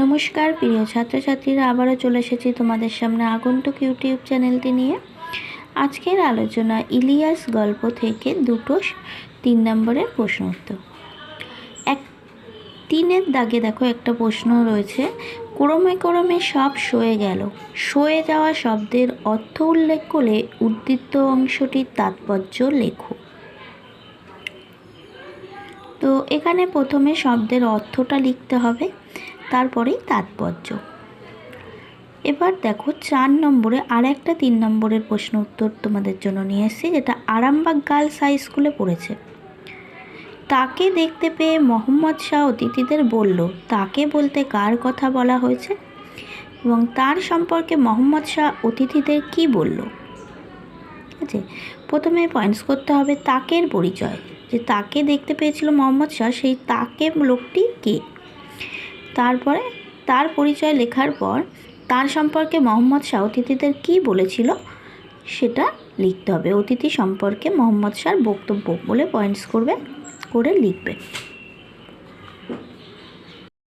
নমস্কার প্রিয় ছাত্রছাত্রীরা, আবারও চলে এসেছি তোমাদের সামনে আগন্তুক ইউটিউব চ্যানেলটি নিয়ে। আজকের আলোচনা ইলিয়াস গল্প থেকে দুটো 3 নম্বরের প্রশ্ন উত্তর। 3-এর দাগে দেখো একটা প্রশ্ন রয়েছে, ক্রমে ক্রমে সব সয়ে গেল। সয়ে যাওয়া শব্দের অর্থ উল্লেখ করে উদ্ধৃত অংশটির তাৎপর্য লেখো। তো এখানে প্রথমে শব্দের অর্থটা লিখতে হবে, তারপরেই তাৎপর্য। এবার দেখো 4 নম্বরে আর একটা 3 নম্বরের প্রশ্ন উত্তর তোমাদের জন্য নিয়ে এসেছি, যেটা আরামবাগ গার্লস হাই স্কুলে পড়েছে। তাকে দেখতে পেয়ে মোহাম্মদ শাহ অতিথিদের বলল, তাকে বলতে কার কথা বলা হয়েছে এবং তার সম্পর্কে মোহাম্মদ শাহ অতিথিদের কি বলল। ঠিক আছে, প্রথমে পয়েন্টস করতে হবে তাকের পরিচয়, যে তাকে দেখতে পেয়েছিল মোহাম্মদ শাহ, সেই তাকে লোকটি কে। তারপরে তার পরিচয় লেখার পর তার সম্পর্কে মোহাম্মদ শাহ অতিথিদের কী বলেছিল সেটা লিখতে হবে। অতিথি সম্পর্কে মোহাম্মদ শাহর বক্তব্য বলে পয়েন্টস করে লিখবে।